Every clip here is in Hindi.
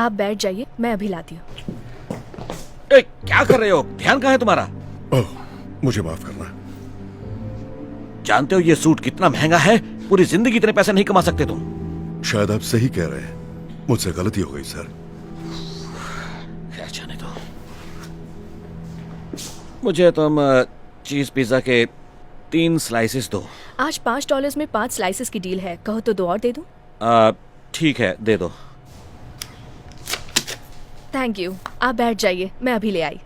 आप बैठ जाइए, मैं अभी लाती हूँ। क्या कर रहे हो? ध्यान कहाँ है तुम्हारा? ओह, मुझे माफ करना। जानते हो ये सूट कितना महंगा है? पूरी जिंदगी इतने पैसे नहीं कमा सकते तुम। शायद आप सही कह रहे हैं, मुझसे गलती हो गई सर। खैर जाने दो। मुझे तुम चीज पिज्जा के 3 स्लाइसेस दो। आज $5 में 5 स्लाइसेस की डील है, कहो तो 2 और दे दूँ? ठीक है, दे दो। थैंक यू, आप बैठ जाइए, मैं अभी ले आई।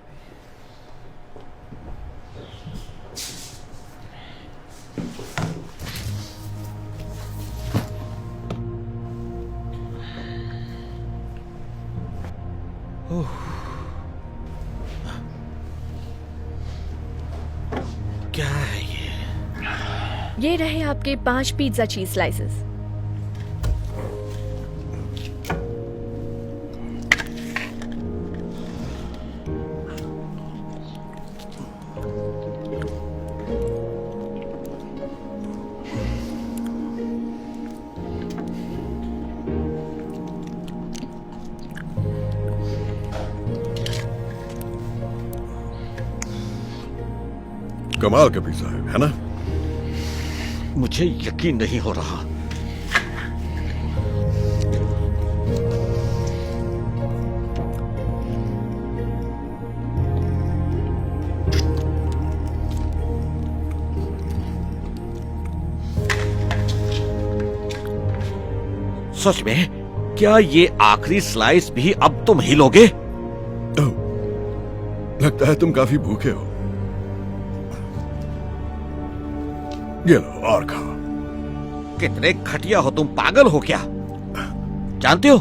क्या है ये रहे आपके 5 पिज्जा चीज स्लाइसेस। कमाल का पिज्जा है ना? मुझे यकीन नहीं हो रहा। सच में? क्या ये आखिरी स्लाइस भी अब तुम ही लोगे? ओह, लगता है तुम काफी भूखे हो। ये लो और खाओ। कितने घटिया हो तुम, पागल हो क्या? जानते हो,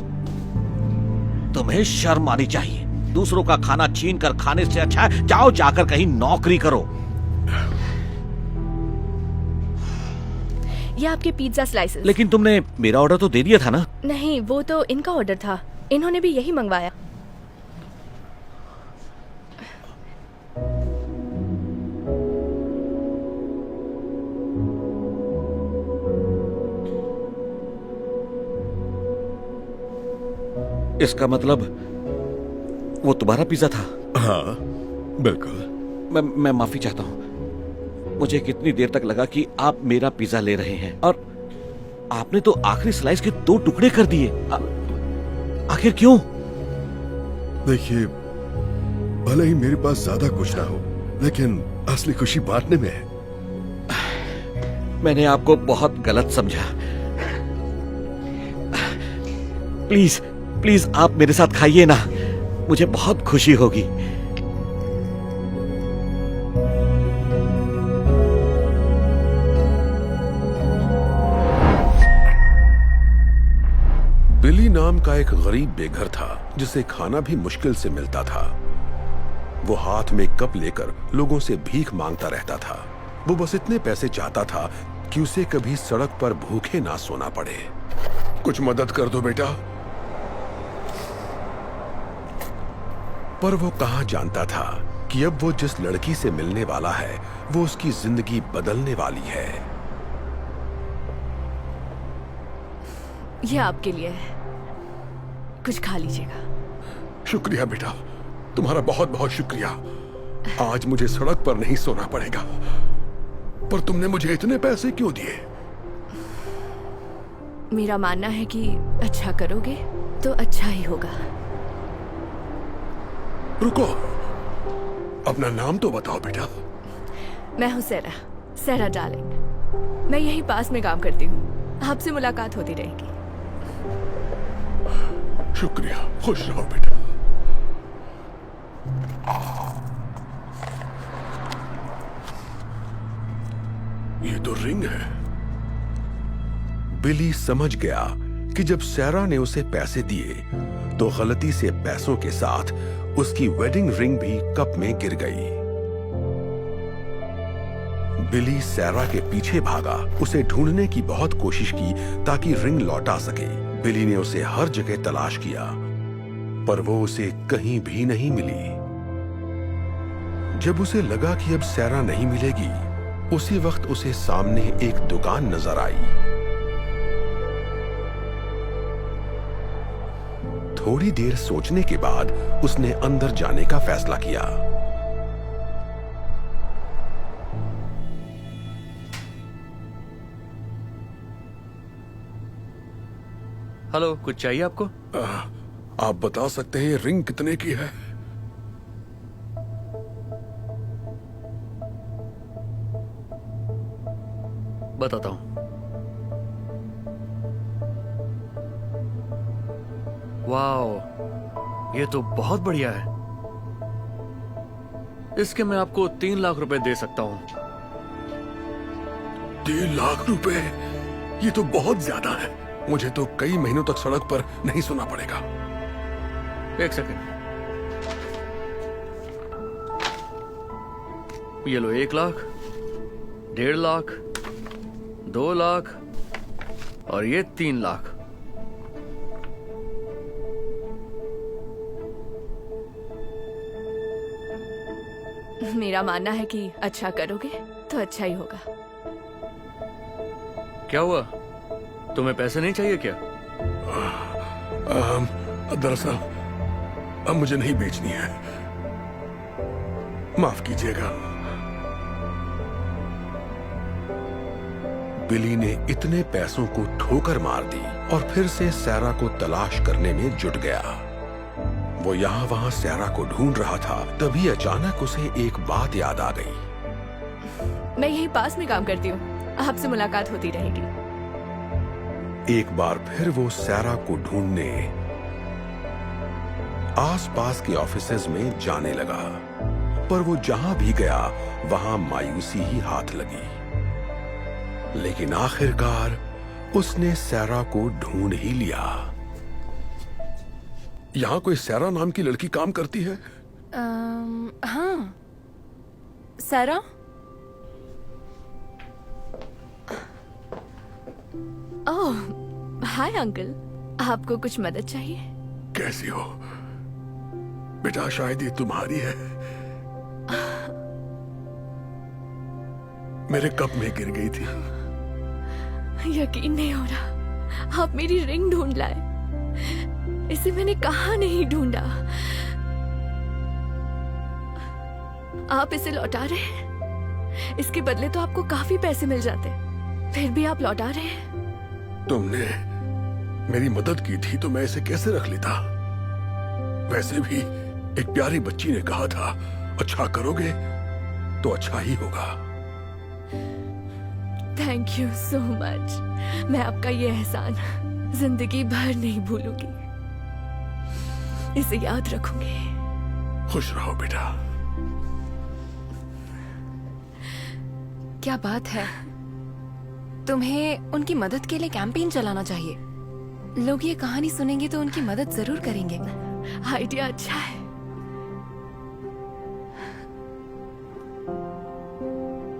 तुम्हें शर्म आनी चाहिए। दूसरों का खाना छीन कर खाने से अच्छा है जाओ जाकर कहीं नौकरी करो। ये आपके पिज्जा स्लाइसेस। लेकिन तुमने मेरा ऑर्डर तो दे दिया था ना? नहीं, वो तो इनका ऑर्डर था, इन्होंने भी यही मंगवाया। इसका मतलब वो तुम्हारा पिज्जा था? हाँ बिल्कुल। मैं माफी चाहता हूँ। मुझे कितनी देर तक लगा कि आप मेरा पिज्जा ले रहे हैं और आपने तो आखिरी स्लाइस के 2 टुकड़े कर दिए। आखिर क्यों? देखिए, भले ही मेरे पास ज्यादा कुछ ना हो, लेकिन असली खुशी बांटने में है। मैंने आपको बहुत गलत समझा। प्लीज प्लीज आप मेरे साथ खाइए ना, मुझे बहुत खुशी होगी। बिली नाम का एक गरीब बेघर था जिसे खाना भी मुश्किल से मिलता था। वो हाथ में कप लेकर लोगों से भीख मांगता रहता था। वो बस इतने पैसे चाहता था कि उसे कभी सड़क पर भूखे ना सोना पड़े। कुछ मदद कर दो बेटा। पर वो कहां जानता था कि अब वो जिस लड़की से मिलने वाला है वो उसकी जिंदगी बदलने वाली है। ये आपके लिए है, कुछ खा लीजिएगा। शुक्रिया बेटा, तुम्हारा बहुत बहुत शुक्रिया। आज मुझे सड़क पर नहीं सोना पड़ेगा। पर तुमने मुझे इतने पैसे क्यों दिए? मेरा मानना है कि अच्छा करोगे तो अच्छा ही होगा। रुको, अपना नाम तो बताओ बेटा। मैं हूँ सेरा डार्लिंग। मैं यही पास में काम करती हूँ, आपसे मुलाकात होती रहेगी। शुक्रिया, खुश रहो बेटा। ये तो रिंग है। बिली समझ गया कि जब सैरा ने उसे पैसे दिए तो गलती से पैसों के साथ उसकी वेडिंग रिंग भी कप में गिर गई। बिली सैरा के पीछे भागा, उसे ढूंढने की बहुत कोशिश की ताकि रिंग लौटा सके। बिली ने उसे हर जगह तलाश किया, पर वो उसे कहीं भी नहीं मिली। जब उसे लगा कि अब सैरा नहीं मिलेगी, उसी वक्त उसे सामने एक दुकान नजर आई। थोड़ी देर सोचने के बाद उसने अंदर जाने का फैसला किया। हेलो, कुछ चाहिए आपको? आप बता सकते हैं ये रिंग कितने की है? बताता हूं। वाओ, ये तो बहुत बढ़िया है। इसके मैं आपको 3 लाख रुपए दे सकता हूं। 3 लाख रुपए? ये तो बहुत ज्यादा है। मुझे तो कई महीनों तक सड़क पर नहीं सोना पड़ेगा। एक सेकंड, ये लो 1 लाख, 1.5 लाख, 2 लाख और ये 3 लाख। मेरा मानना है कि अच्छा करोगे तो अच्छा ही होगा। क्या हुआ, तुम्हें पैसे नहीं चाहिए क्या? दरअसल अब मुझे नहीं बेचनी है, माफ कीजिएगा। बिली ने इतने पैसों को ठोकर मार दी और फिर से सैरा को तलाश करने में जुट गया। वो यहाँ वहाँ सैरा को ढूंढ रहा था, तभी अचानक उसे एक बात याद आ गई। मैं यही पास में काम करती हूँ, आपसे मुलाकात होती रहेगी। एक बार फिर वो सैरा को ढूंढने आसपास के ऑफिसेज में जाने लगा, पर वो जहां भी गया वहां मायूसी ही हाथ लगी। लेकिन आखिरकार उसने सैरा को ढूंढ ही लिया। यहां कोई सैरा नाम की लड़की काम करती है? हाँ, सैरा। ओह, हाय अंकल, आपको कुछ मदद चाहिए? कैसी हो बेटा? शायद ये तुम्हारी है। मेरे कप में गिर गई थी। यकीन नहीं हो रहा, आप मेरी रिंग ढूंढ लाए। इसे मैंने कहाँ नहीं ढूंढा। आप इसे लौटा रहे हैं? इसके बदले तो आपको काफी पैसे मिल जाते, फिर भी आप लौटा रहे हैं। तुमने मेरी मदद की थी तो मैं इसे कैसे रख लेता? वैसे भी एक प्यारी बच्ची ने कहा था, अच्छा करोगे तो अच्छा ही होगा। Thank you so much. मैं आपका ये एहसान जिंदगी भर नहीं भूलूंगी, इसे याद रखूंगी। खुश रहो बेटा। क्या बात है, तुम्हें उनकी मदद के लिए कैंपेन चलाना चाहिए। लोग ये कहानी सुनेंगे तो उनकी मदद जरूर करेंगे। आइडिया अच्छा है।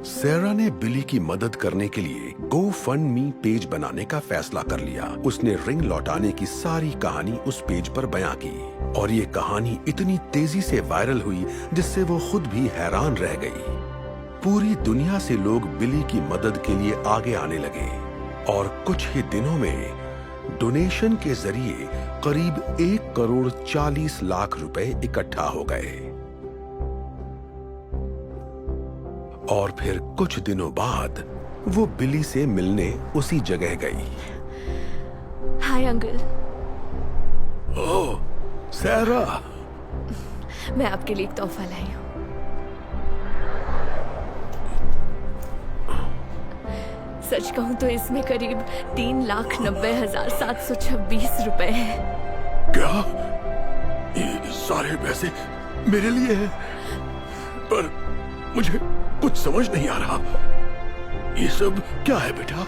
सैरा ने बिली की मदद करने के लिए GoFundMe पेज बनाने का फैसला कर लिया। उसने रिंग लौटाने की सारी कहानी उस पेज पर बयां की और ये कहानी इतनी तेजी से वायरल हुई जिससे वो खुद भी हैरान रह गई। पूरी दुनिया से लोग बिली की मदद के लिए आगे आने लगे और कुछ ही दिनों में डोनेशन के जरिए करीब 1,40,00,000 रुपए इकट्ठा हो गए। और फिर कुछ दिनों बाद वो बिली से मिलने उसी जगह गई। Hi uncle. ओह सैरा, मैं आपके लिए एक तोहफा लाई हूँ। सच कहूँ तो इसमें करीब 3,90,726 रुपए हैं। क्या ये सारे पैसे मेरे लिए हैं? पर मुझे कुछ समझ नहीं आ रहा, ये सब क्या है बेटा?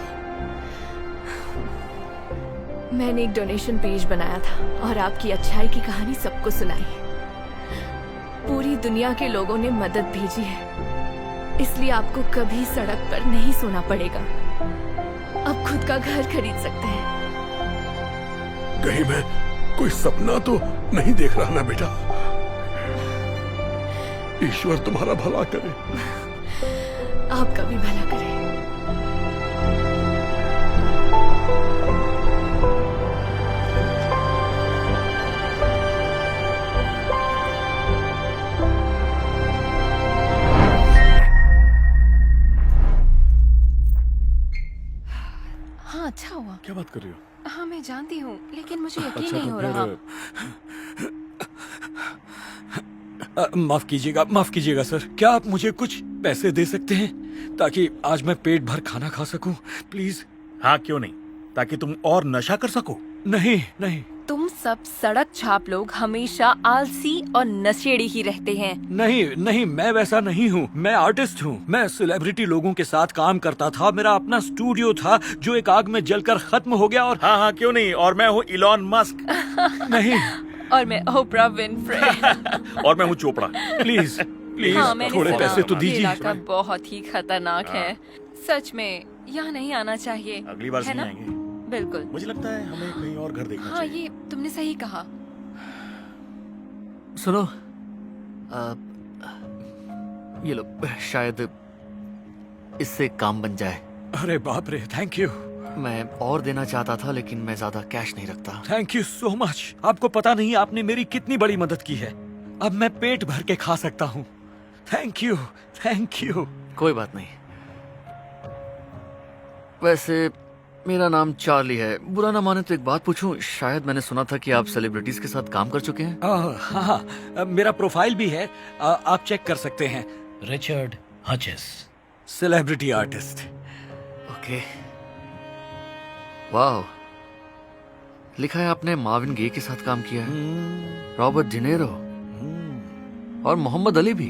मैंने एक डोनेशन पेज बनाया था और आपकी अच्छाई की कहानी सबको सुनाई। पूरी दुनिया के लोगों ने मदद भेजी है, इसलिए आपको कभी सड़क पर नहीं सोना पड़ेगा। आप खुद का घर खरीद सकते हैं। कहीं मैं कोई सपना तो नहीं देख रहा ना बेटा? ईश्वर तुम्हारा भला करे। आपका भी भला करे। कर रही हो? हाँ मैं जानती हूँ, लेकिन मुझे यकीन अच्छा नहीं तो हो फिर रहा। माफ कीजिएगा सर, क्या आप मुझे कुछ पैसे दे सकते हैं ताकि आज मैं पेट भर खाना खा सकूं, प्लीज? हाँ क्यों नहीं, ताकि तुम और नशा कर सको। नहीं नहीं तुम सब सड़क छाप लोग हमेशा आलसी और नशेड़ी ही रहते हैं। नहीं नहीं, मैं वैसा नहीं हूँ। मैं आर्टिस्ट हूँ। मैं सेलिब्रिटी लोगों के साथ काम करता था। मेरा अपना स्टूडियो था जो एक आग में जलकर खत्म हो गया। और हाँ हाँ क्यों नहीं, और मैं हूँ इलॉन मस्क। नहीं और मैं ओपरा विनफ्रे। और मैं हूँ चोपड़ा। प्लीज प्लीज हाँ मैंने थोड़े सुना, पैसे तो ये दीजिए। इलाका बहुत ही खतरनाक है। सच में यहाँ नहीं आना चाहिए। अगली बार से है नहीं ना? आएंगे। बिल्कुल। मुझे लगता है हमें कहीं और घर देखना हाँ चाहिए। ये तुमने सही कहा। सुनो, ये लो, शायद इससे काम बन जाए। अरे बाप रे, थैंक यू। मैं और देना चाहता था लेकिन मैं ज्यादा कैश नहीं रखता। Thank you so much. आपको पता नहीं आपने मेरी कितनी बड़ी मदद की है। अब मैं पेट भर के खा सकता हूँ। Thank you thank you. कोई बात नहीं। वैसे मेरा नाम चार्ली है। बुरा ना माने तो एक बात पूछूं, शायद मैंने सुना था कि आप सेलिब्रिटीज के साथ काम कर चुके हैं। हाँ हाँ, मेरा प्रोफाइल भी है, आप चेक कर सकते हैं। रिचर्ड हचिस, सेलिब्रिटी आर्टिस्ट। ओके, वाह, लिखा है आपने मार्विन गेय के साथ काम किया है, रॉबर्ट डिनेरो और मोहम्मद अली भी।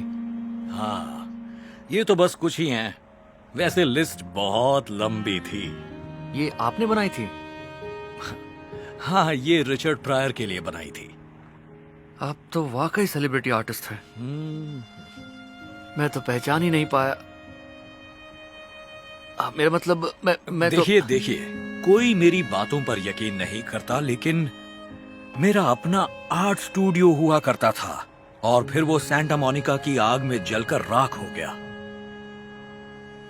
हाँ, ये तो बस कुछ ही हैं। वैसे लिस्ट बहुत लंबी थी। ये आपने बनाई थी? हाँ, ये रिचर्ड प्रायर के लिए बनाई थी। आप तो वाकई सेलिब्रिटी आर्टिस्ट हैं। मैं तो पहचान ही नहीं पाया। मेरा मतलब मैं देखिए देखिए, कोई मेरी बातों पर यकीन नहीं करता, लेकिन मेरा अपना आर्ट स्टूडियो हुआ करता था और फिर वो सैंटा मोनिका की आग में जलकर राख हो गया।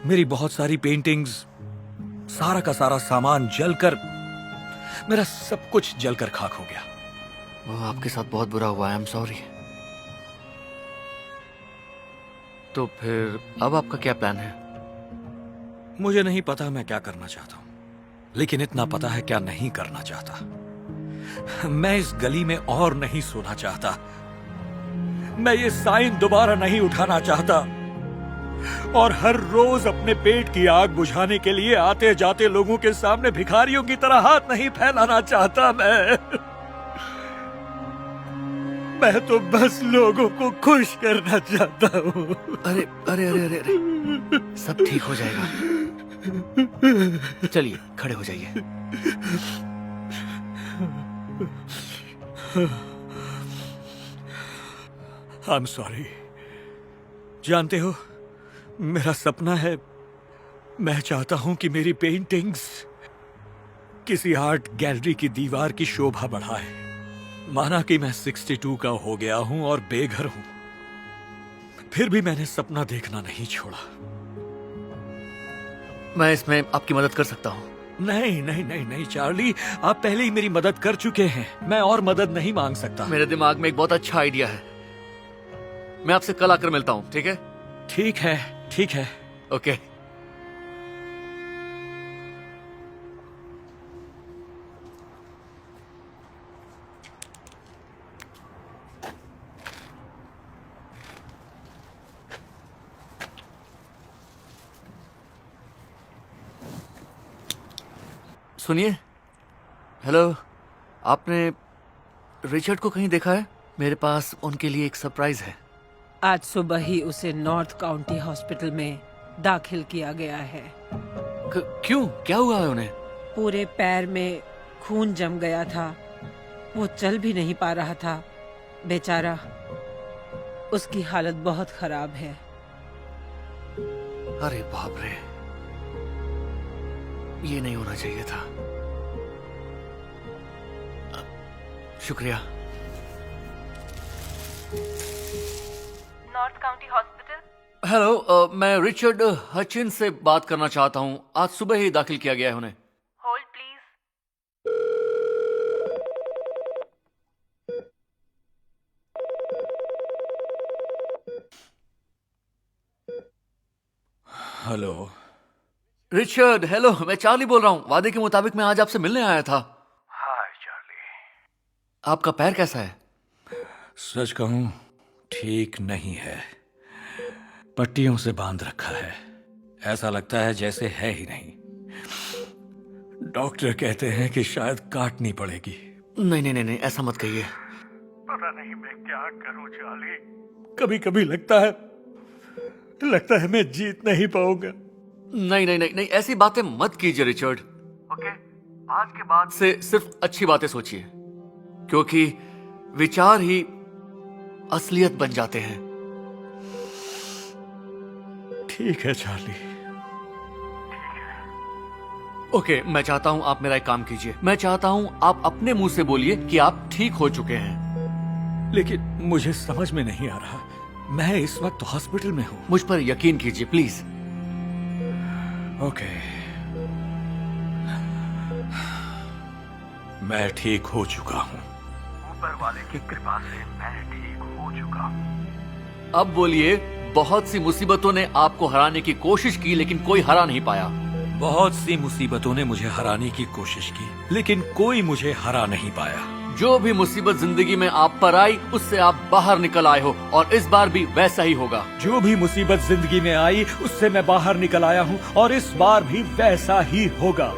मेरी बहुत सारी पेंटिंग्स, सारा का सारा सामान जलकर, मेरा सब कुछ जलकर खाक हो गया। वो आपके साथ बहुत बुरा हुआ। I am sorry. तो फिर अब आपका क्या प्लान है? मुझे नहीं पता मैं क्या करना चाहता हूं, लेकिन इतना पता है क्या नहीं करना चाहता। मैं इस गली में और नहीं सोना चाहता। मैं ये साइन दोबारा नहीं उठाना चाहता। और हर रोज अपने पेट की आग बुझाने के लिए आते जाते लोगों के सामने भिखारियों की तरह हाथ नहीं फैलाना चाहता। मैं तो बस लोगों को खुश करना चाहता हूँ। अरे अरे अरे अरे, अरे। सब ठीक हो जाएगा। चलिए खड़े हो जाइए। I am sorry. जानते हो, मेरा सपना है, मैं चाहता हूं कि मेरी पेंटिंग्स किसी आर्ट गैलरी की दीवार की शोभा बढ़ाए। माना कि मैं 62 का हो गया हूं और बेघर हूं, फिर भी मैंने सपना देखना नहीं छोड़ा। मैं इसमें आपकी मदद कर सकता हूं। नहीं नहीं नहीं नहीं चार्ली, आप पहले ही मेरी मदद कर चुके हैं। मैं और मदद नहीं मांग सकता। मेरे दिमाग में एक बहुत अच्छा आइडिया है। मैं आपसे कल आकर मिलता हूं, ठीक है? ठीक है ठीक है। ओके। सुनिए, हेलो, आपने रिचर्ड को कहीं देखा है? मेरे पास उनके लिए एक सरप्राइज है। आज सुबह ही उसे नॉर्थ काउंटी हॉस्पिटल में दाखिल किया गया है। क्यों, क्या हुआ है उन्हें? पूरे पैर में खून जम गया था। वो चल भी नहीं पा रहा था। बेचारा, उसकी हालत बहुत खराब है। अरे बाप रे, ये नहीं होना चाहिए था। शुक्रिया। North county hospital. हेलो, मैं रिचर्ड हचिन से बात करना चाहता हूँ। आज सुबह ही दाखिल किया गया है उन्हें। Hold please. Hello, Richard, hello, मैं चार्ली बोल रहा हूँ। वादे के मुताबिक मैं आज आपसे मिलने आया था। हाय चार्ली। आपका पैर कैसा है? सच कहूं, ठीक नहीं है। पट्टियों से बांध रखा है। ऐसा लगता है जैसे है ही नहीं। डॉक्टर कहते हैं कि शायद काटनी पड़ेगी। नहीं नहीं नहीं नहीं, ऐसा मत कहिए। पता नहीं मैं क्या करूं चार्ली। कभी कभी लगता है मैं जीत नहीं पाऊंगा। नहीं नहीं नहीं नहीं, ऐसी बातें मत कीजिए रिचर्ड। ओके, आज के बाद से सिर्फ अच्छी बातें सोचिए, क्योंकि विचार ही असलियत बन जाते हैं। ठीक है चार्ली। ओके, मैं चाहता हूं आप मेरा एक काम कीजिए। मैं चाहता हूं आप अपने मुंह से बोलिए कि आप ठीक हो चुके हैं। लेकिन मुझे समझ में नहीं आ रहा। मैं इस वक्त हॉस्पिटल में हूं। मुझ पर यकीन कीजिए प्लीज। ओके, मैं ठीक हो चुका हूं। ऊपर वाले की कृपा से मैं ठीक हो चुका हूं। अब बोलिए, बहुत सी मुसीबतों ने आपको हराने की कोशिश की लेकिन कोई हरा नहीं पाया। बहुत सी मुसीबतों ने मुझे हराने की कोशिश की, लेकिन कोई मुझे हरा नहीं पाया। जो भी मुसीबत जिंदगी में आप पर आई, उससे आप बाहर निकल आए हो, और इस बार भी वैसा ही होगा। जो भी मुसीबत जिंदगी में आई, उससे मैं बाहर निकल आया हूं, और इस बार भी वैसा ही होगा।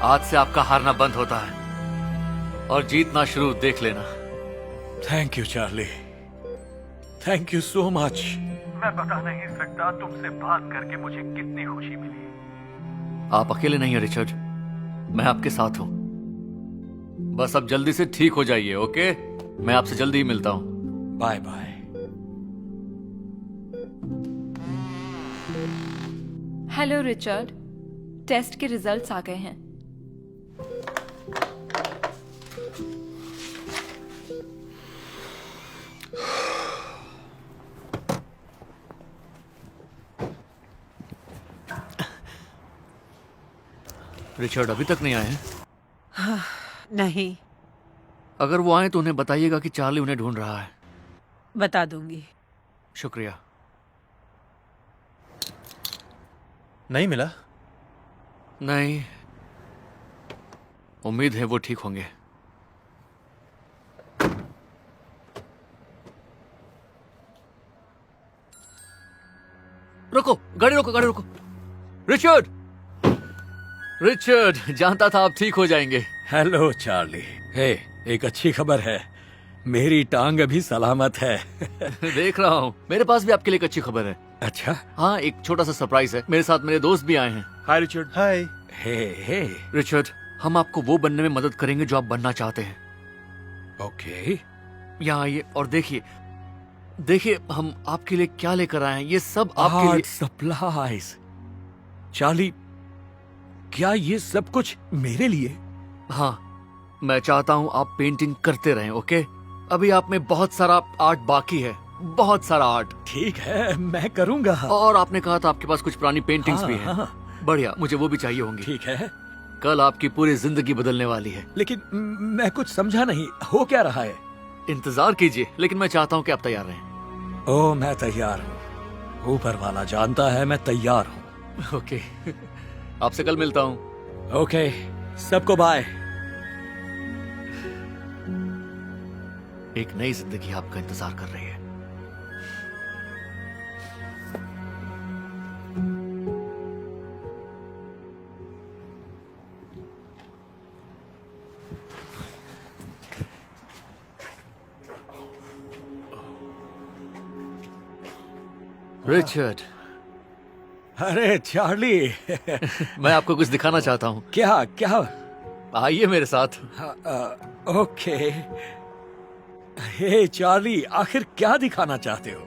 आज से आपका हारना बंद होता है और जीतना शुरू, देख लेना। Thank you Charlie, thank you so much. मैं बता नहीं सकता तुमसे बात करके मुझे कितनी खुशी मिली। आप अकेले नहीं हैं रिचर्ड, मैं आपके साथ हूं। बस अब जल्दी से ठीक हो जाइए। ओके, मैं आपसे जल्दी ही मिलता हूं। Bye bye. Hello Richard, test के रिजल्ट्स आ गए हैं। रिचर्ड अभी तक नहीं आए हैं? नहीं, अगर वो आए तो उन्हें बताइएगा कि चार्ली उन्हें ढूंढ रहा है। बता दूंगी। शुक्रिया। नहीं मिला? नहीं, उम्मीद है वो ठीक होंगे। रुको, गाड़ी रोको, गाड़ी रोको। रिचर्ड, रिचर्ड, जानता था आप ठीक हो जाएंगे। Hello Charlie. हे, एक अच्छी खबर है, मेरी टांग अभी सलामत है। देख रहा हूँ। मेरे पास भी आपके लिए एक अच्छी खबर है। अच्छा? हाँ, एक छोटा सा सरप्राइज है। मेरे साथ मेरे दोस्त भी आए हैं। हाय रिचर्ड। हाय। हे हे। रिचर्ड, हम आपको वो बनने में मदद करेंगे जो आप बनना चाहते हैं। ओके। यहाँ आइए और देखिए, देखिए हम आपके लिए क्या लेकर आए हैं। ये सब आपके लिए। सप्लाइज। चार्ली, क्या ये सब कुछ मेरे लिए? हाँ, मैं चाहता हूँ आप पेंटिंग करते रहें। ओके, अभी आप में बहुत सारा आर्ट बाकी है, बहुत सारा आर्ट। ठीक है, मैं करूंगा। और आपने कहा था आपके पास कुछ पुरानी पेंटिंग्स हाँ, भी हैं। हाँ। बढ़िया, मुझे वो भी चाहिए होंगी। ठीक है, कल आपकी पूरी जिंदगी बदलने वाली है। लेकिन मैं कुछ समझा नहीं, हो क्या रहा है? इंतजार कीजिए, लेकिन मैं चाहता हूँ कि आप तैयार रहें। ओ, मैं तैयार हूँ। ऊपर वाला जानता है मैं तैयार हूँ। ओके, आपसे कल मिलता हूँ। ओके, सबको बाय। एक नई जिंदगी आपका इंतजार कर रही है। रिचर्ड, अरे चार्ली। मैं आपको कुछ दिखाना चाहता हूँ। क्या क्या? आइए मेरे साथ। ओके। हे चार्ली, आखिर क्या दिखाना चाहते हो?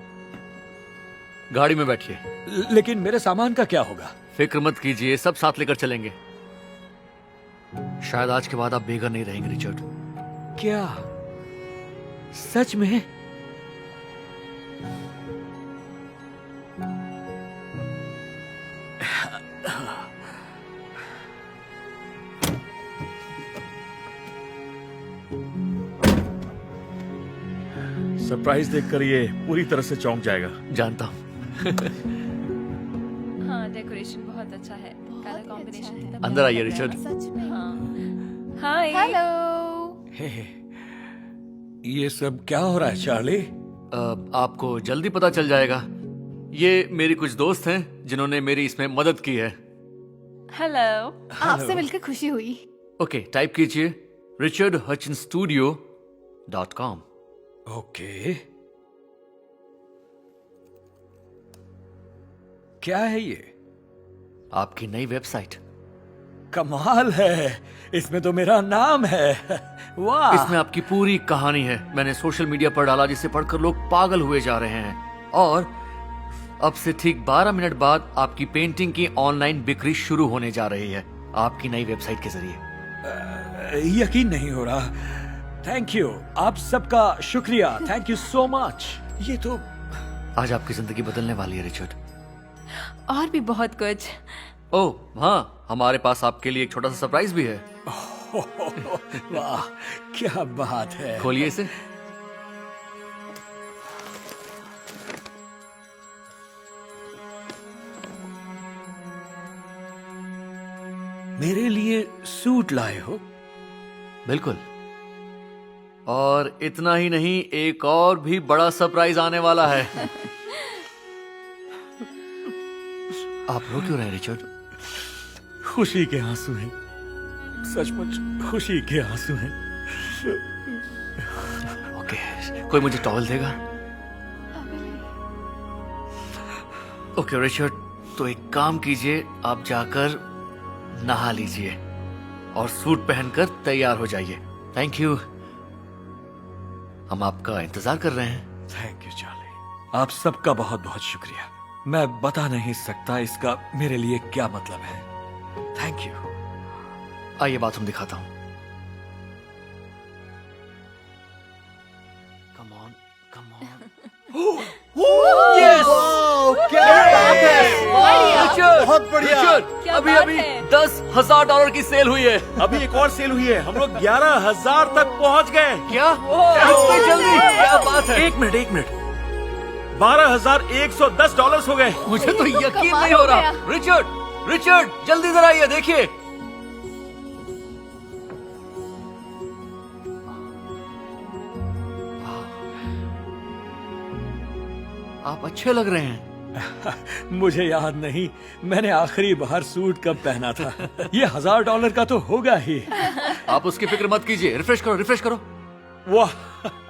गाड़ी में बैठिए। लेकिन मेरे सामान का क्या होगा? फिक्र मत कीजिए, सब साथ लेकर चलेंगे। शायद आज के बाद आप बेघर नहीं रहेंगे रिचर्ड। क्या सच में? सरप्राइज देखकर ये पूरी तरह से चौंक जाएगा। जानता हूँ। हाँ, डेकोरेशन बहुत अच्छा है कलर कॉम्बिनेशन। अंदर आइए रिचर्ड। हाय। हेलो। हे, ये सब क्या हो रहा है चार्ली? आपको जल्दी पता चल जाएगा। ये मेरी कुछ दोस्त हैं जिन्होंने मेरी इसमें मदद की है। हेलो। आपसे मिलकर खुशी हुई। ओके, टाइप कीजिए richardhutchinsstudio.com। ओके, क्या है ये? आपकी नई वेबसाइट। कमाल है, इसमें तो मेरा नाम है। वाह। इसमें आपकी पूरी कहानी है। मैंने सोशल मीडिया पर डाला जिसे पढ़कर लोग पागल हुए जा रहे हैं। और अब से ठीक 12 मिनट बाद आपकी पेंटिंग की ऑनलाइन बिक्री शुरू होने जा रही है आपकी नई वेबसाइट के जरिए। यकीन नहीं हो रहा। थैंक यू, आप सबका शुक्रिया। Thank you so much. ये तो आज आपकी जिंदगी बदलने वाली है रिचर्ड। और भी बहुत कुछ। ओह हाँ, हमारे पास आपके लिए एक छोटा सा सरप्राइज भी है। वाह, क्या बात है। खोलिए इसे। मेरे लिए सूट लाए हो? बिल्कुल। और इतना ही नहीं, एक और भी बड़ा सरप्राइज आने वाला है। आप रो क्यों रहे रिचर्ड? खुशी के आंसू हैं, सचमुच खुशी के आंसू हैं। ओके, कोई मुझे टॉवल देगा? ओके रिचर्ड, तो एक काम कीजिए, आप जाकर नहा लीजिए और सूट पहनकर तैयार हो जाइए। थैंक यू, हम आपका इंतजार कर रहे हैं। थैंक यू चार्ली, आप सबका बहुत बहुत शुक्रिया। मैं बता नहीं सकता इसका मेरे लिए क्या मतलब है। Thank you. आइए बाथरूम दिखाता हूं। Come on, come on. बहुत बढ़िया। अभी अभी $10,000 की सेल हुई है। अभी एक और सेल हुई है, हम लोग 11,000 तक पहुंच गए। क्या? इतनी जल्दी? क्या बात है? एक मिनट, $12,110 हो गए। मुझे तो यकीन नहीं हो रहा। रिचर्ड जल्दी जरा ये देखिए। आप अच्छे लग रहे हैं। मुझे याद नहीं मैंने आखिरी बार सूट कब पहना था। ये $1,000 का तो होगा ही। आप उसकी फिक्र मत कीजिए। रिफ्रेश करो। वाह,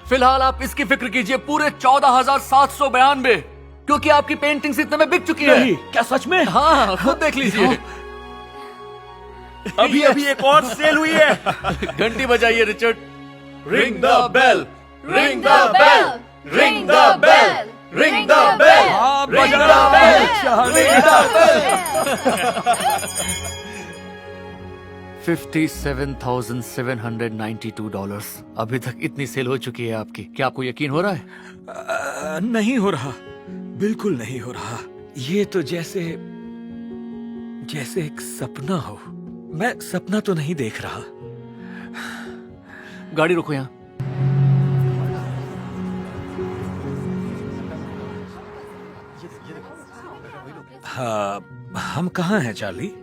फिलहाल आप इसकी फिक्र कीजिए, पूरे 14,792, क्योंकि आपकी पेंटिंग्स इतने में बिक चुकी है। नहीं, क्या सच में? हाँ, खुद देख लीजिए। अभी एक और सेल हुई है। घंटी बजाइए Richard. Ring the bell, ring the bell, ring the bell, ring the bell, हाँ, ring बजा the रहा bell, है, चार्ली। ring the bell। 57,792 अभी तक इतनी सेल हो चुकी है आपकी। क्या आपको यकीन हो रहा है? नहीं हो रहा, बिल्कुल नहीं हो रहा। ये तो जैसे एक सपना हो। मैं सपना तो नहीं देख रहा। गाड़ी रोको यहाँ। हाँ, हम कहाँ हैं चार्ली?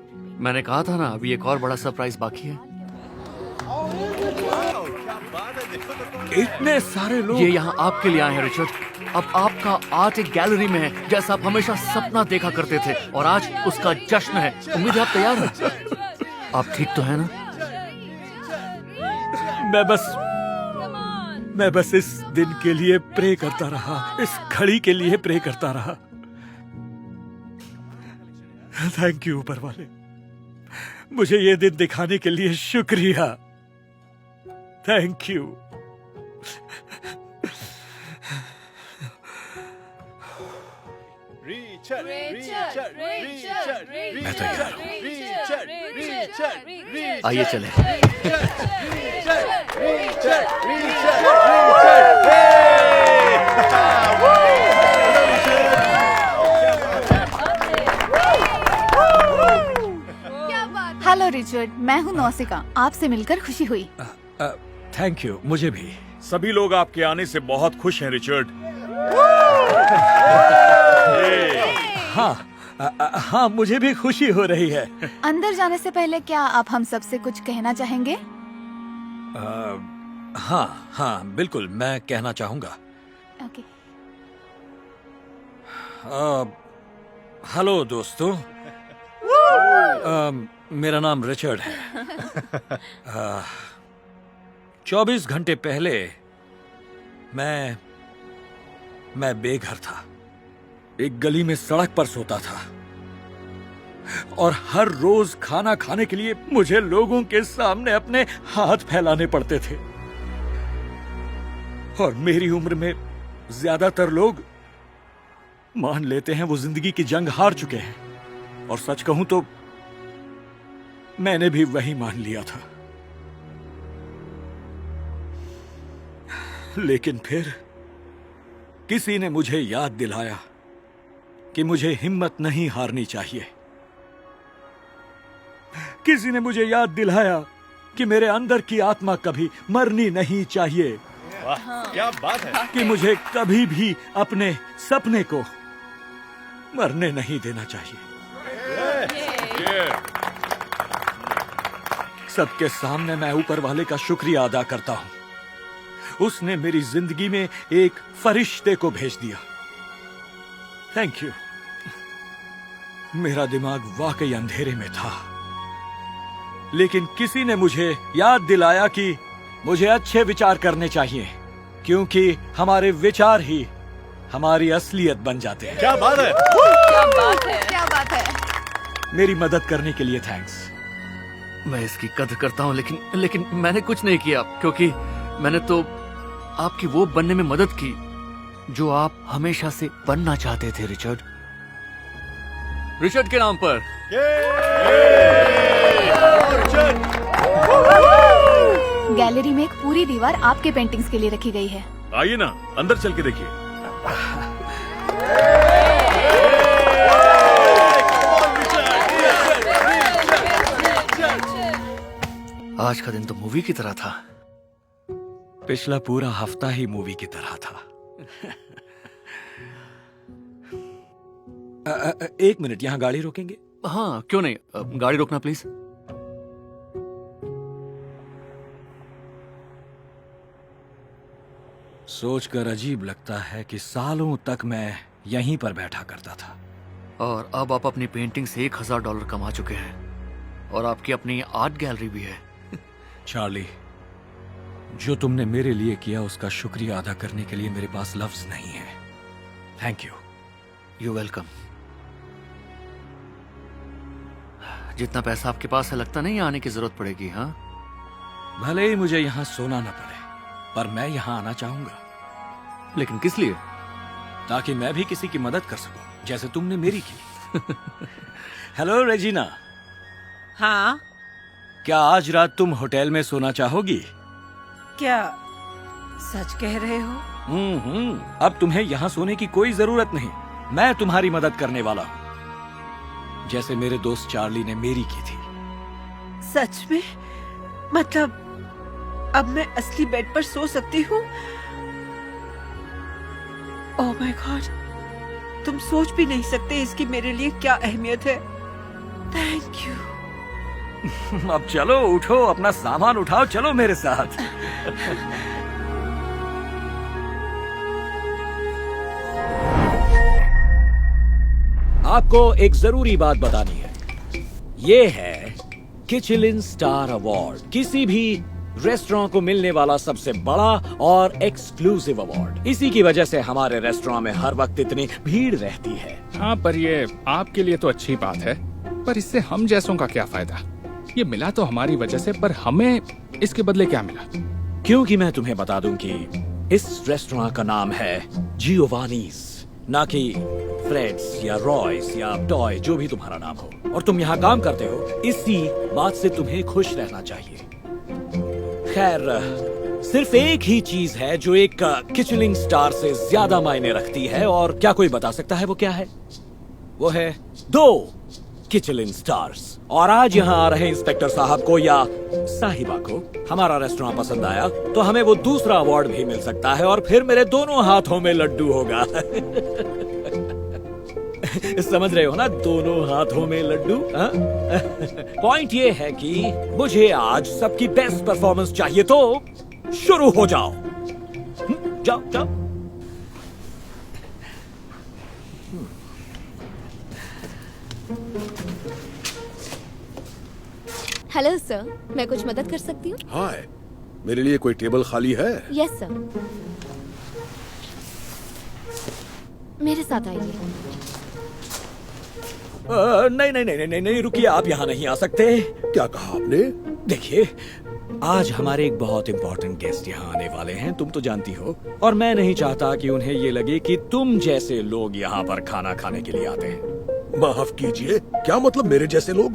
मैंने कहा था ना, अभी एक और बड़ा सरप्राइज बाकी है। इतने सारे लोग। ये यहाँ आपके लिए आए हैं रिचर्ड। अब आपका आर्ट एक गैलरी में है, जैसा आप हमेशा सपना देखा करते थे, और आज उसका जश्न है। उम्मीद है आप तैयार हैं। आप ठीक तो है ना? मैं बस इस दिन के लिए प्रे करता रहा, इस घड़ी के लिए प्रे करता रहा। थैंक यू ऊपर वाले, मुझे ये दिन दिखाने के लिए शुक्रिया। Thank you. मैं तैयार हूँ। आइए चले। हेलो रिचर्ड, मैं हूँ नौसिका। आपसे मिलकर खुशी हुई। थैंक यू, मुझे भी। सभी लोग आपके आने से बहुत खुश हैं रिचर्ड। हाँ, हाँ, मुझे भी खुशी हो रही है। अंदर जाने से पहले क्या आप हम सबसे कुछ कहना चाहेंगे? हाँ हाँ, बिल्कुल, मैं कहना चाहूंगा। ओके। हेलो दोस्तों। मेरा नाम रिचर्ड है। 24 घंटे पहले मैं बेघर था। एक गली में सड़क पर सोता था और हर रोज खाना खाने के लिए मुझे लोगों के सामने अपने हाथ फैलाने पड़ते थे। और मेरी उम्र में ज्यादातर लोग मान लेते हैं वो जिंदगी की जंग हार चुके हैं, और सच कहूं तो मैंने भी वही मान लिया था। लेकिन फिर किसी ने मुझे याद दिलाया कि मुझे हिम्मत नहीं हारनी चाहिए। किसी ने मुझे याद दिलाया कि मेरे अंदर की आत्मा कभी मरनी नहीं चाहिए। क्या बात है! कि मुझे कभी भी अपने सपने को मरने नहीं देना चाहिए। सबके सामने मैं ऊपर वाले का शुक्रिया अदा करता हूं। उसने मेरी जिंदगी में एक फरिश्ते को भेज दिया। Thank you. मेरा दिमाग वाकई अंधेरे में था, लेकिन किसी ने मुझे याद दिलाया कि मुझे अच्छे विचार करने चाहिए, क्योंकि हमारे विचार ही हमारी असलियत बन जाते हैं। क्या बात है! क्या बात है! क्या बात है! मेरी मदद करने के लिए थैंक्स। मैं इसकी कदर करता हूँ, लेकिन मैंने कुछ नहीं किया, क्योंकि मैंने तो आपकी वो बनने में मदद की जो आप हमेशा से बनना चाहते थे, रिचर्ड। रिचर्ड के नाम पर। गैलरी में एक पूरी दीवार आपके पेंटिंग्स के लिए रखी गई है। आइए ना, अंदर चल के देखिए। आज का दिन तो मूवी की तरह था। पिछला पूरा हफ्ता ही मूवी की तरह था। एक मिनट, यहाँ गाड़ी रोकेंगे? हाँ, क्यों नहीं, गाड़ी रोकना प्लीज। सोचकर अजीब लगता है कि सालों तक मैं यहीं पर बैठा करता था, और अब आप अपनी पेंटिंग से $1000 कमा चुके हैं, और आपकी अपनी आर्ट गैलरी भी है। चार्ली, जो तुमने मेरे लिए किया उसका शुक्रिया अदा करने के लिए मेरे पास लफ्ज नहीं है। Thank you. You welcome. जितना पैसा आपके पास है, लगता नहीं आने की जरूरत पड़ेगी। हाँ, भले ही मुझे यहाँ सोना न पड़े, पर मैं यहाँ आना चाहूंगा। लेकिन किस लिए? ताकि मैं भी किसी की मदद कर सकूं, जैसे तुमने मेरी की। Hello Regina. हाँ, क्या आज रात तुम होटल में सोना चाहोगी? क्या सच कह रहे हो? अब तुम्हें यहाँ सोने की कोई जरूरत नहीं। मैं तुम्हारी मदद करने वाला हूँ, जैसे मेरे दोस्त चार्ली ने मेरी की थी। सच में? मतलब अब मैं असली बेड पर सो सकती हूँ? ओह माय गॉड, तुम सोच भी नहीं सकते इसकी मेरे लिए क्या अहमियत है। Thank you. अब चलो, उठो, अपना सामान उठाओ, चलो मेरे साथ। आपको एक जरूरी बात बतानी है। ये है किचलिन स्टार अवार्ड, किसी भी रेस्टोरेंट को मिलने वाला सबसे बड़ा और एक्सक्लूसिव अवार्ड। इसी की वजह से हमारे रेस्टोरेंट में हर वक्त इतनी भीड़ रहती है। हाँ, पर ये आपके लिए तो अच्छी बात है, पर इससे हम जैसों का क्या फायदा? ये मिला तो हमारी वजह से, पर हमें इसके बदले क्या मिला? क्योंकि मैं तुम्हें बता दूं कि इस रेस्टोरेंट का नाम है जियोवानीज, ना कि फ्रेड्स या रॉयस या टॉय, जो भी तुम्हारा नाम हो। और तुम यहाँ काम करते हो, इसी बात से तुम्हें खुश रहना चाहिए। खैर, सिर्फ एक ही चीज है जो एक किचलिन स्टार से ज्यादा मायने रखती है, और क्या कोई बता सकता है वो क्या है? वो है 2 किचलिन स्टार्स। और आज यहाँ आ रहे इंस्पेक्टर साहब को या साहिबा को हमारा रेस्टोरेंट पसंद आया तो हमें वो दूसरा अवार्ड भी मिल सकता है, और फिर मेरे दोनों हाथों में लड्डू होगा। समझ रहे हो ना, दोनों हाथों में लड्डू। पॉइंट ये है कि मुझे आज सबकी बेस्ट परफॉर्मेंस चाहिए, तो शुरू हो जाओ। जाओ जाओ। हेलो सर, मैं कुछ मदद कर सकती हूँ? हाय, मेरे लिए कोई टेबल खाली है? यस सर, मेरे साथ आइए। नहीं नहीं नहीं नहीं नहीं, रुकिए, आप यहाँ नहीं आ सकते। क्या कहा आपने? देखिए, आज हमारे एक बहुत इंपॉर्टेंट गेस्ट यहाँ आने वाले हैं, तुम तो जानती हो, और मैं नहीं चाहता कि उन्हें ये लगे कि तुम जैसे लोग यहाँ पर खाना खाने के लिए आते हैं। माफ कीजिए, क्या मतलब मेरे जैसे लोग?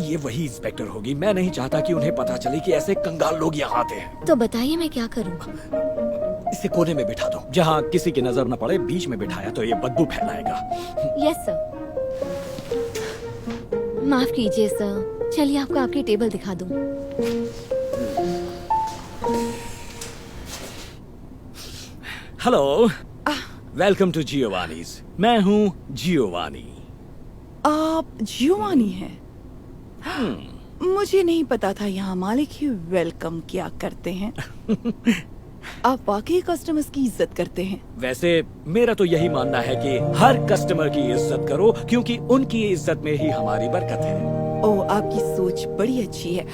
ये वही इंस्पेक्टर होगी। मैं नहीं चाहता कि उन्हें पता चले कि ऐसे कंगाल लोग यहाँ आते हैं। तो बताइए मैं क्या करूँ? इसे कोने में बिठा दो, जहाँ किसी की नजर न पड़े। बीच में बिठाया तो ये बदबू फैलाएगा। Yes sir. माफ कीजिए सर, चलिए आपको आपकी टेबल दिखा दूं। Hello, welcome to Giovanni's. मैं हूँ जियोवानी। आप जियोवानी हैं? मुझे नहीं पता था यहाँ मालिक ही वेलकम क्या करते हैं। आप वाकई कस्टमर्स की इज्जत करते हैं। वैसे मेरा तो यही मानना है कि हर कस्टमर की इज्जत करो, क्योंकि उनकी इज्जत में ही हमारी बरकत है। ओह, आपकी सोच बड़ी अच्छी है।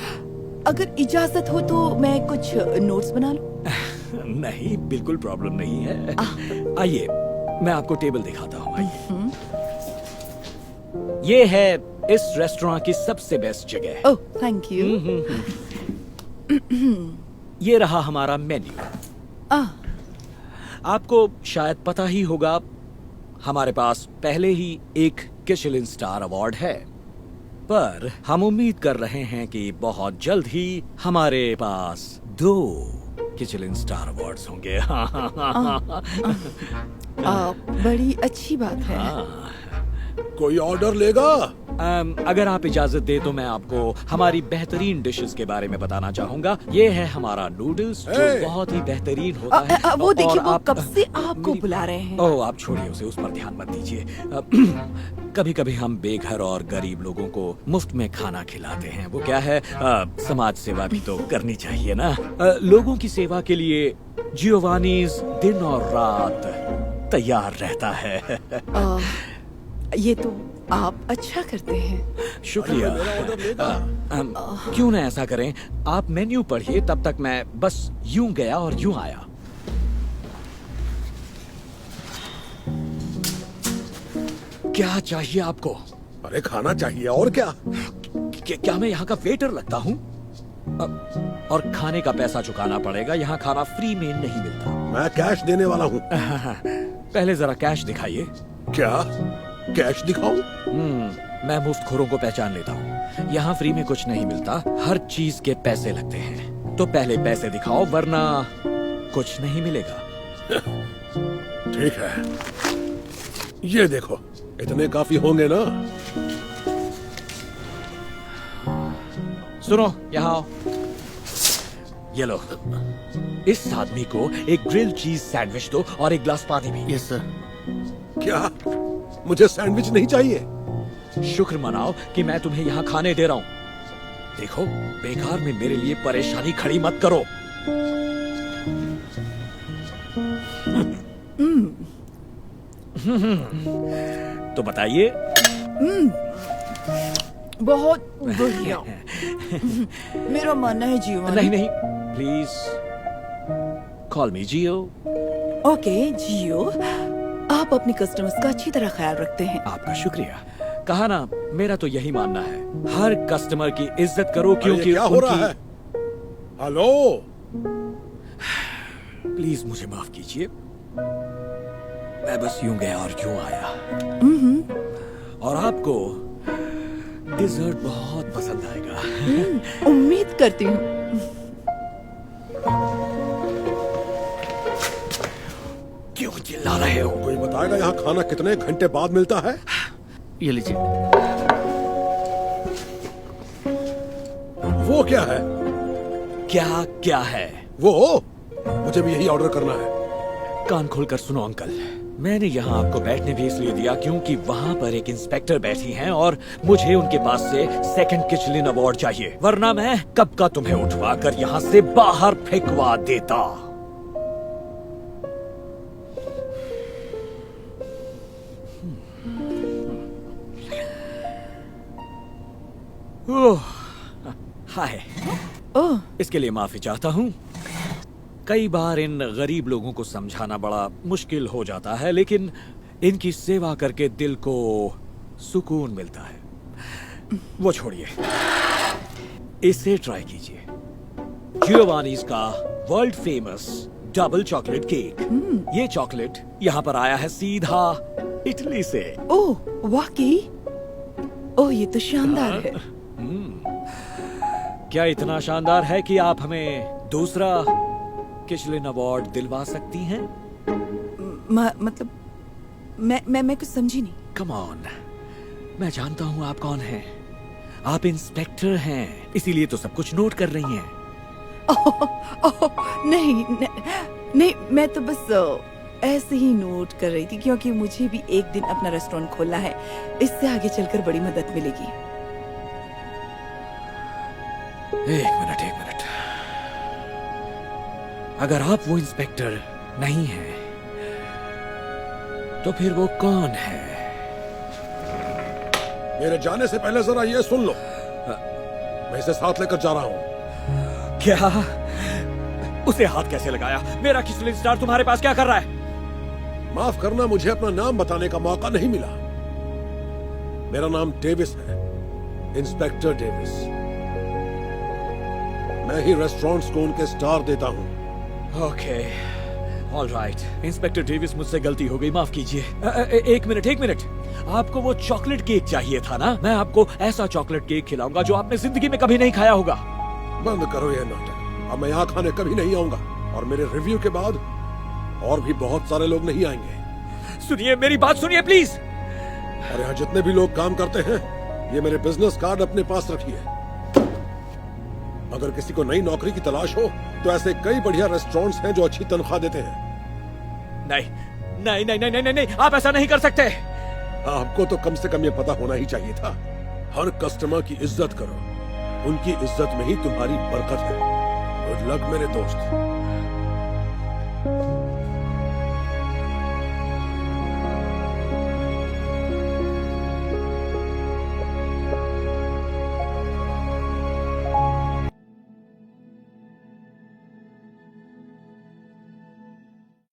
अगर इजाजत हो तो मैं कुछ नोट्स बना लूं? नहीं, बिल्कुल प्रॉब्लम नहीं है। आइए, मैं आपको टेबल दिखाता हूँ। आइए। ये है इस रेस्टोरेंट की सबसे बेस्ट जगह। ओह, थैंक यू। ये रहा हमारा मेन्यू। आपको शायद पता ही होगा, हमारे पास पहले ही एक मिशेलिन स्टार अवार्ड है, पर हम उम्मीद कर रहे हैं कि बहुत जल्द ही हमारे पास 2 मिशेलिन स्टार अवार्ड्स होंगे। बड़ी अच्छी बात है। कोई ऑर्डर लेगा? अगर आप इजाजत दे तो मैं आपको हमारी बेहतरीन डिशेस के बारे में बताना चाहूंगा। ये है हमारा नूडल्स, जो बहुत ही बेहतरीन होता है। वो देखिए, वो आप कब से आपको बुला रहे हैं। ओह, आप छोड़िए उसे, उस पर ध्यान मत दीजिए। कभी कभी हम बेघर और गरीब लोगों को मुफ्त में खाना खिलाते हैं। वो क्या है, समाज सेवा भी तो करनी चाहिए ना। लोगों की सेवा के लिए जियोवानीज दिन और रात तैयार रहता है। ये तो आप अच्छा करते हैं। शुक्रिया। क्यों ना ऐसा करें, आप मेन्यू पढ़िए, तब तक मैं बस यूं गया और यूं आया। क्या चाहिए आपको? अरे खाना चाहिए, और क्या? क्या मैं यहाँ का वेटर लगता हूँ? और खाने का पैसा चुकाना पड़ेगा, यहाँ खाना फ्री में नहीं मिलता। मैं कैश देने वाला हूँ। पहले जरा कैश दिखाइए। क्या कैश दिखाऊं? मैं मुफ्तखोरों को पहचान लेता हूँ। यहाँ फ्री में कुछ नहीं मिलता, हर चीज के पैसे लगते हैं। तो पहले पैसे दिखाओ, वरना कुछ नहीं मिलेगा। ठीक है, ये देखो, इतने काफी होंगे ना? सुनो, यहाँ आओ। ये लो, इस आदमी को एक ग्रिल चीज सैंडविच दो और एक ग्लास पानी भी। Yes sir. क्या मुझे सैंडविच नहीं चाहिए? शुक्र मनाओ कि मैं तुम्हें यहाँ खाने दे रहा हूँ। देखो, बेकार में मेरे लिए परेशानी खड़ी मत करो। तो बताइए। बहुत बढ़िया। मेरा मानना है जियो। नहीं नहीं, please call me Gio. Okay Gio, आप अपने कस्टमर्स का अच्छी तरह ख्याल रखते हैं। आपका शुक्रिया। कहा ना, मेरा तो यही मानना है, हर कस्टमर की इज्जत करो, क्योंकि क्या हो रहा है? हेलो, प्लीज मुझे माफ कीजिए, मैं बस यूं गया और यूं आया। और आपको डिजर्ट बहुत पसंद आएगा। उम्मीद करती हूँ। क्यों चिल्ला रहे हो? कोई बताएगा यहाँ खाना कितने घंटे बाद मिलता है? ये लीजिए। वो क्या है? क्या है? वो मुझे भी यही ऑर्डर करना है। कान खोलकर सुनो अंकल, मैंने यहाँ आपको बैठने भी इसलिए दिया क्योंकि वहाँ पर एक इंस्पेक्टर बैठी हैं और मुझे उनके पास से सेकंड किचलिन अवार्ड चाहिए, वरना मैं कब का तुम्हें उठवा कर यहाँ से बाहर फेंकवा देता। ओह, हाय। ओह, इसके लिए माफी चाहता हूँ। कई बार इन गरीब लोगों को समझाना बड़ा मुश्किल हो जाता है, लेकिन इनकी सेवा करके दिल को सुकून मिलता है। वो छोड़िए, इसे ट्राई कीजिए। जियोवानीज का world famous double chocolate cake. ये चॉकलेट यहाँ पर आया है सीधा इटली से। ओह, वाकई? ओह, ये तो शानदार है। क्या इतना शानदार है कि आप हमें दूसरा किचलिन अवार्ड दिलवा सकती हैं? मतलब मैं कुछ समझी नहीं। कम ऑन, मैं जानता हूँ आप कौन हैं। आप इंस्पेक्टर हैं, इसीलिए तो सब कुछ नोट कर रही हैं। नहीं, मैं तो बस ऐसे ही नोट कर रही थी क्योंकि मुझे भी एक दिन अपना रेस्टोरेंट खोलना है। इससे आगे चलकर बड़ी मदद मिलेगी। एक मिनट। अगर आप वो इंस्पेक्टर नहीं हैं, तो फिर वो कौन है? मेरे जाने से पहले जरा ये सुन लो, मैं इसे साथ लेकर जा रहा हूँ। क्या? उसे हाथ कैसे लगाया? मेरा किचलिन स्टार तुम्हारे पास क्या कर रहा है? माफ करना, मुझे अपना नाम बताने का मौका नहीं मिला। मेरा नाम डेविस है, इंस्पेक्टर डेविस। मैं ही रेस्टोरेंट्स को उनके स्टार देता हूँ। Okay, all right. Inspector Davis, मुझसे गलती हो गई, माफ कीजिए। एक मिनट। आपको वो चॉकलेट केक चाहिए था ना? मैं आपको ऐसा चॉकलेट केक खिलाऊंगा जो आपने जिंदगी में कभी नहीं खाया होगा। बंद करो ये नाटक। अब मैं यहाँ खाने कभी नहीं आऊंगा, और मेरे रिव्यू के बाद और भी बहुत सारे लोग नहीं आएंगे। सुनिए, मेरी बात सुनिए प्लीज। और यहाँ जितने भी लोग काम करते हैं, ये मेरे बिजनेस कार्ड अपने पास रखिए। अगर किसी को नई नौकरी की तलाश हो तो ऐसे कई बढ़िया रेस्टोरेंट्स हैं जो अच्छी तनख्वाह देते हैं। नहीं, आप ऐसा नहीं कर सकते। आपको तो कम से कम ये पता होना ही चाहिए था। हर कस्टमर की इज्जत करो, उनकी इज्जत में ही तुम्हारी बरकत है। गुड लक मेरे दोस्त।